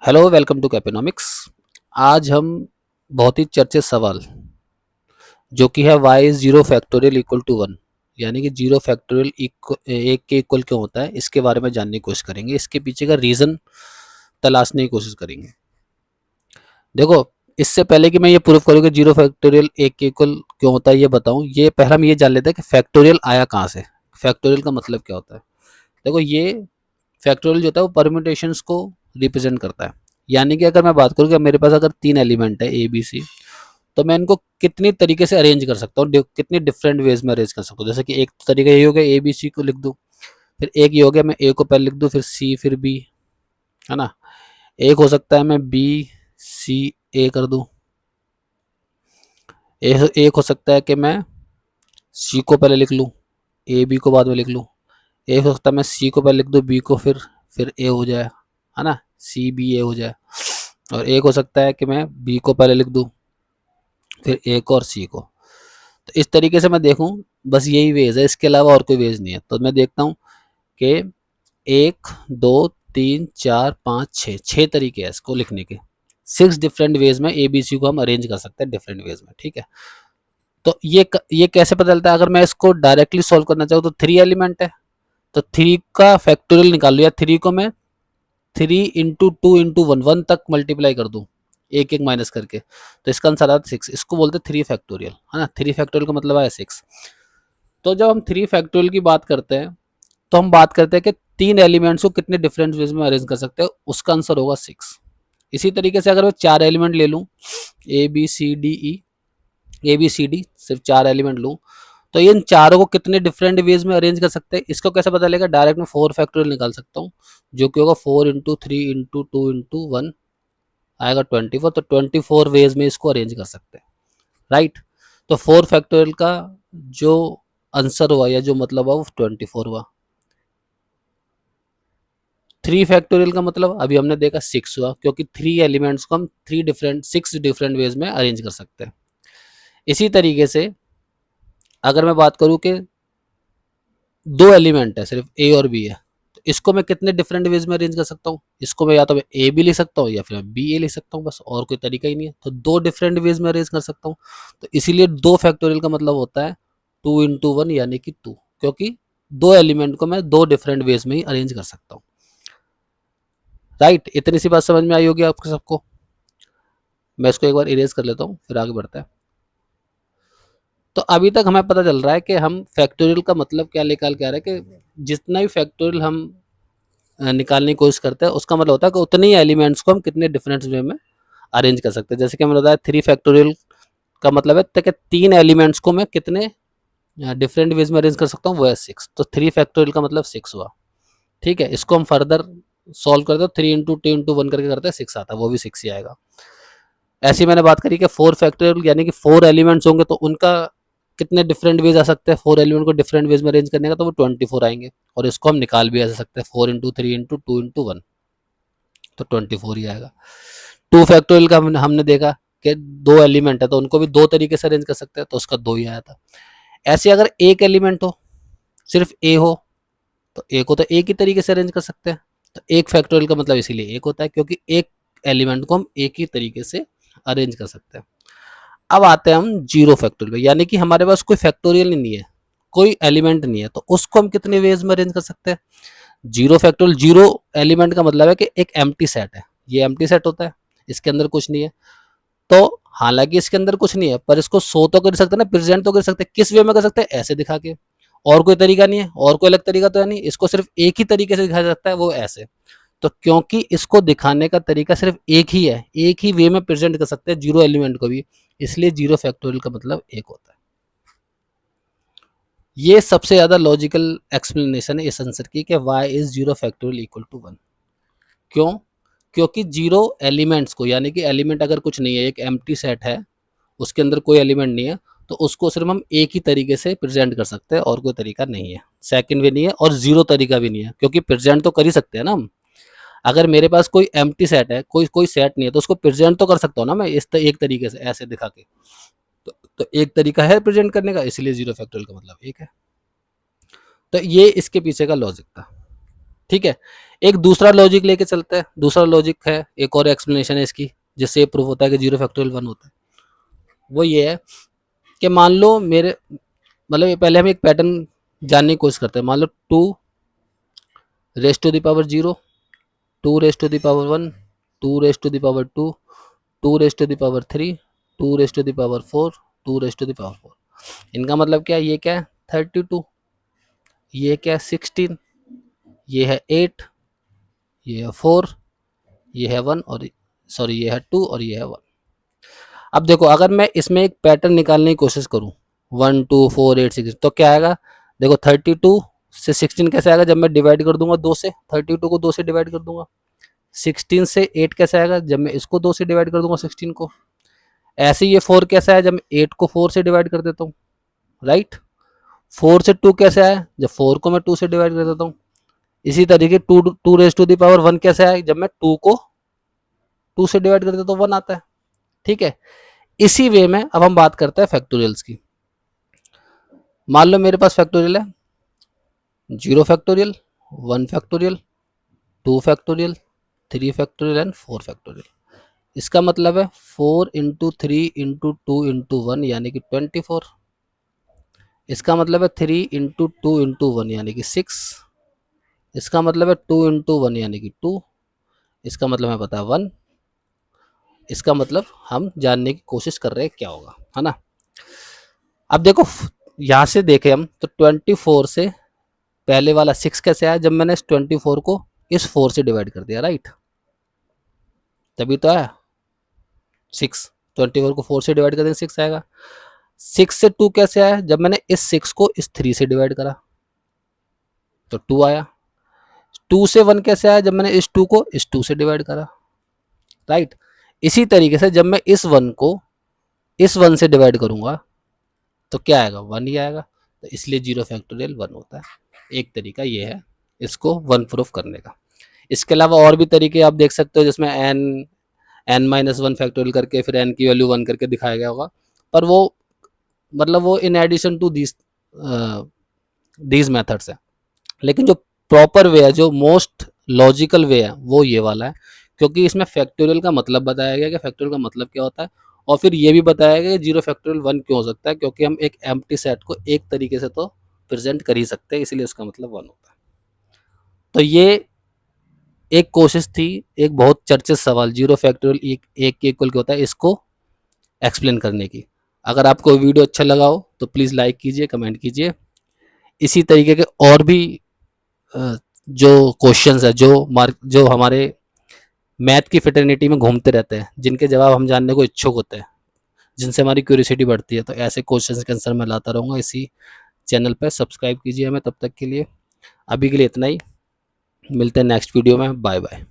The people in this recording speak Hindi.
Hello, welcome to कैपेनोमिक्स। आज हम बहुत ही चर्चित सवाल जो कि है why is zero factorial equal to one, यानी कि जीरो फैक्टोरियल एक के इक्वल क्यों होता है, इसके बारे में जानने की कोशिश करेंगे। इसके पीछे का रीज़न तलाशने की कोशिश करेंगे। देखो, इससे पहले कि मैं ये प्रूफ करूँ कि जीरो फैक्टोरियल एक के इक्वल क्यों होता है, ये बताऊँ, ये पहले हम ये जान लेते हैं कि फैक्टोरियल आया कहाँ से। फैक्टोरियल का मतलब क्या होता है। देखो, ये फैक्टोरियल जो होता है वो परम्यूटेशंस को रिप्रेजेंट करता है। यानी कि अगर मैं बात करूँ कि मेरे पास अगर तीन एलिमेंट है ए बी सी, तो मैं इनको कितनी तरीके से अरेंज कर सकता हूँ, कितनी डिफरेंट वेज में अरेंज कर सकता हूँ। जैसे कि एक तरीका ये हो गया ए बी सी को लिख दूँ, फिर एक ये हो गया मैं ए को पहले लिख दूँ फिर सी फिर बी, है ना। एक हो सकता है मैं बी सी ए कर दूँ। एक हो सकता है कि मैं सी को पहले लिख लूँ, ए बी को बाद में लिख लूँ। एक हो सकता है मैं सी को पहले लिख दूँ, बी को फिर ए हो जाए, है ना, सी बी ए हो जाए। और एक हो सकता है कि मैं बी को पहले लिख दूँ, फिर ए को और सी को। तो इस तरीके से मैं देखूँ, बस यही वेज है, इसके अलावा और कोई वेज नहीं है। तो मैं देखता हूँ कि एक दो तीन चार पाँच छः, छः तरीके हैं इसको लिखने के। सिक्स डिफरेंट वेज में ए बी सी को हम अरेंज कर सकते हैं डिफरेंट वेज में, ठीक है। तो ये कैसे पता चलता है। अगर मैं इसको डायरेक्टली सॉल्व करना चाहूँ तो थ्री एलिमेंट है, तो थ्री का फैक्टोरियल निकाल लो, या थ्री को मैं three into two into one, one तक मल्टीप्लाई कर दूँ एक एक माइनस करके, तो इसका आंसर आता है सिक्स। इसको बोलते हैं थ्री फैक्टोरियल, है ना। थ्री फैक्टोरियल का मतलब है सिक्स। तो जब हम थ्री फैक्टोरियल की बात करते हैं तो हम बात करते हैं कि तीन एलिमेंट्स को कितने डिफरेंट वेज में अरेंज कर सकते हैं, उसका आंसर होगा सिक्स। इसी तरीके से अगर मैं चार एलिमेंट ले लूँ, A B C D E, A B C D सिर्फ चार एलिमेंट लूँ, तो इन चारों को कितने डिफरेंट वेज में अरेंज कर सकते हैं, इसको कैसे पता लगेगा। डायरेक्ट मैं फोर फैक्टोरियल निकाल सकता हूँ, जो कि होगा four into three into two into one, आएगा 24। तो 24 वेज में इसको अरेंज कर सकते हैं, राइट। तो फोर फैक्टोरियल का जो आंसर हुआ या जो मतलब हुआ वो 24 हुआ। थ्री फैक्टोरियल का मतलब अभी हमने देखा सिक्स हुआ, क्योंकि थ्री एलिमेंट्स को हम सिक्स डिफरेंट वेज में अरेंज कर सकते हैं। इसी तरीके से अगर मैं बात करूं कि दो एलिमेंट है, सिर्फ ए और बी है, तो इसको मैं कितने डिफरेंट वेज में अरेंज कर सकता हूँ। इसको मैं या तो मैं ए बी लिख सकता हूँ या फिर मैं बी ए लिख सकता हूँ, बस और कोई तरीका ही नहीं है। तो दो डिफरेंट वेज में अरेंज कर सकता हूँ। तो इसीलिए दो फैक्टोरियल का मतलब होता है टू इंटू वन, यानी कि टू, क्योंकि दो एलिमेंट को मैं दो डिफरेंट वेज में ही अरेंज कर सकता हूँ, राइट। इतनी सी बात समझ में आई होगी आपको सबको। मैं इसको एक बार इरेज कर लेता हूँ, फिर आगे बढ़ता है। तो अभी तक हमें पता चल रहा है कि हम फैक्टोरियल का मतलब क्या निकाल के आ रहे हैं, कि जितना भी फैक्टोरियल हम निकालने की कोशिश करते हैं, उसका मतलब होता है कि उतने ही एलिमेंट्स को हम कितने डिफरेंट वे में अरेंज कर सकते हैं। जैसे कि मैंने बताया थ्री फैक्टोरियल का मतलब है कि तीन एलिमेंट्स को मैं कितने डिफरेंट वेज में अरेंज कर सकता हूँ, वो है सिक्स। तो थ्री फैक्टोरियल का मतलब सिक्स हुआ, ठीक है। इसको हम फर्दर सॉल्व करते हो, three into two into one करके करते हैं, सिक्स आता है, वो भी सिक्स ही आएगा। ऐसी मैंने बात करी कि फोर फैक्टोरियल यानी कि फोर एलिमेंट्स होंगे, तो उनका कितने डिफरेंट वेज आ सकते हैं फोर एलिमेंट को डिफरेंट वेज में अरेंज करने का, तो वो 24 आएंगे। और इसको हम निकाल भी आ सकते हैं, four into three into two into one, तो 24 ही आएगा। टू फैक्टोरियल का हमने देखा कि दो एलिमेंट है, तो उनको भी दो तरीके से अरेंज कर सकते हैं, तो उसका दो ही आया था। ऐसे अगर एक एलिमेंट हो, सिर्फ ए हो, तो ए को तो एक ही तरीके से अरेंज कर सकते हैं। तो एक फैक्टोरियल का मतलब इसीलिए एक होता है, क्योंकि एक एलिमेंट को हम एक ही तरीके से अरेंज कर सकते हैं। अब आते हैं हम जीरो फैक्टोरियल पे, यानी कि हमारे पास कोई फैक्टोरियल नहीं है, कोई एलिमेंट नहीं है, तो उसको हम कितने वेज में अरेंज कर सकते हैं। जीरो फैक्टोरियल, जीरो एलिमेंट का मतलब है कि एक एम्प्टी सेट है, ये एम्प्टी सेट होता है, इसके अंदर कुछ नहीं है। तो हालांकि इसके अंदर कुछ नहीं है, पर इसको शो तो कर सकते हैं ना, प्रेजेंट तो कर सकते हैं। किस वे में कर सकते हैं, ऐसे दिखा के, और कोई तरीका नहीं है, और कोई अलग तरीका तो है नहीं, इसको सिर्फ एक ही तरीके से दिखाया जाता है, वो ऐसे। तो क्योंकि इसको दिखाने का तरीका सिर्फ एक ही है, एक ही वे में प्रेजेंट कर सकते हैं जीरो एलिमेंट को भी, इसलिए जीरो फैक्टोरियल का मतलब एक होता है। ये सबसे ज्यादा लॉजिकल एक्सप्लेनेशन है इस आंसर की, कि why is zero factorial equal to one. क्यों, क्योंकि जीरो एलिमेंट्स को, यानी कि एलिमेंट अगर कुछ नहीं है, एक एम्प्टी सेट है, उसके अंदर कोई एलिमेंट नहीं है, तो उसको सिर्फ हम एक ही तरीके से प्रेजेंट कर सकते हैं, और कोई तरीका नहीं है। सेकंड वे नहीं है, और जीरो तरीका भी नहीं है, क्योंकि प्रेजेंट तो कर ही सकते हैं ना हम। अगर मेरे पास कोई एम्प्टी सेट है, कोई कोई सेट नहीं है, तो उसको प्रेजेंट तो कर सकता हूँ ना मैं एक तरीके से ऐसे दिखा के। तो एक तरीका है प्रेजेंट करने का, इसलिए जीरो फैक्टोरियल का मतलब एक है। तो ये इसके पीछे का लॉजिक था, ठीक है। एक दूसरा लॉजिक लेके चलते हैं, दूसरा लॉजिक है, एक और एक्सप्लेनेशन है इसकी, जिससे ये प्रूफ होता है कि 0 फैक्टोरियल 1 होता है। वो ये है कि मान लो मेरे मतलब पहले हम एक पैटर्न जानने की कोशिश करते हैं। मान लो 2 raise to the power 0, 2 raise to the power 1, 2 raise to the power 2, 2 raise to the power 3, 2 raise to the power 4, 2 raise to the power 4। इनका मतलब क्या है? ये क्या है? 32, ये क्या है? 16, ये है 8, ये है 4, ये है 1 और सॉरी ये है 2 और ये है 1। अब देखो अगर मैं इसमें एक पैटर्न निकालने की कोशिश करूँ 1 2 4 8 6, तो क्या आएगा? देखो 32 से 16 कैसे आएगा? जब मैं डिवाइड कर दूंगा 2 से, 32 को 2 से डिवाइड कर दूंगा। 16 से 8 कैसे आएगा? जब मैं इसको 2 से डिवाइड कर दूंगा 16 को। ऐसे ये 4 कैसे आया? जब मैं 8 को 4 से डिवाइड कर देता हूँ, राइट। 4 से 2 कैसे आया? जब 4 को मैं 2 से डिवाइड कर देता हूँ। इसी तरीके 2 रेज टू द पावर 1 कैसे आया? जब मैं 2 को 2 से डिवाइड कर देता हूँ तो 1 आता है, ठीक है। इसी वे में अब हम बात करते हैं फैक्टोरियल्स की। मान लो मेरे पास फैक्टोरियल है 0 factorial, 1 factorial, 2 factorial, 3 factorial and 4 factorial. इसका मतलब है 4 इंटू 3 इंटू 2 इंटू 1 यानी कि 24। इसका मतलब है 3 इंटू 2 इंटू 1 यानी कि 6। इसका मतलब है 2 इंटू 1 यानी कि 2। इसका मतलब हमें पता है 1। इसका मतलब हम जानने की कोशिश कर रहे हैं क्या होगा, है ना। अब देखो यहाँ से देखें हम तो 24 से पहले वाला 6 कैसे आया? जब मैंने इस 24 को इस 4 से डिवाइड कर दिया, राइट, तभी तो आया 6। 24 को 4 से डिवाइड कर देंगे 6 आएगा। 6 से 2 कैसे आया? जब मैंने इस 6 को इस 3 से डिवाइड करा तो 2 आया। 2 से 1 कैसे आया? जब मैंने इस 2 को इस 2 से डिवाइड करा, राइट। इसी तरीके से जब मैं इस 1 को इस 1 से डिवाइड करूंगा तो क्या आएगा? 1 ही आएगा। तो इसलिए 0 फैक्टोरियल 1 होता है। एक तरीका ये है इसको 1 प्रूफ करने का। इसके अलावा और भी तरीके आप देख सकते हो, जिसमें n-1 फैक्टोरियल करके फिर n की वैल्यू 1 करके दिखाया गया होगा, पर वो मतलब वो in addition to these methods है। लेकिन जो प्रॉपर वे है, जो मोस्ट लॉजिकल वे है, वो ये वाला है, क्योंकि इसमें फैक्टोरियल का मतलब बताया गया कि फैक्टोरियल का मतलब क्या होता है, और फिर ये भी बताया गया कि 0 फैक्टोरियल 1 क्यों हो सकता है, क्योंकि हम एक एम्प्टी सेट को एक तरीके से तो प्रेजेंट कर ही सकते हैं, इसलिए उसका मतलब 1 होता है। तो ये एक कोशिश थी, एक बहुत चर्चित सवाल 0 फैक्टोरियल एक के इक्वल क्या होता है, इसको एक्सप्लेन करने की। अगर आपको वीडियो अच्छा लगा हो तो प्लीज़ लाइक कीजिए, कमेंट कीजिए। इसी तरीके के और भी जो क्वेश्चंस है, जो हमारे मैथ की फ्रेटर्निटी में घूमते रहते हैं, जिनके जवाब हम जानने को इच्छुक होते हैं, जिनसे हमारी क्यूरियोसिटी बढ़ती है, तो ऐसे क्वेश्चंस के आंसर मैं लाता रहूँगा इसी चैनल पर। सब्सक्राइब कीजिए हमें। तब तक के लिए, अभी के लिए इतना ही। मिलते हैं नेक्स्ट वीडियो में। Bye bye.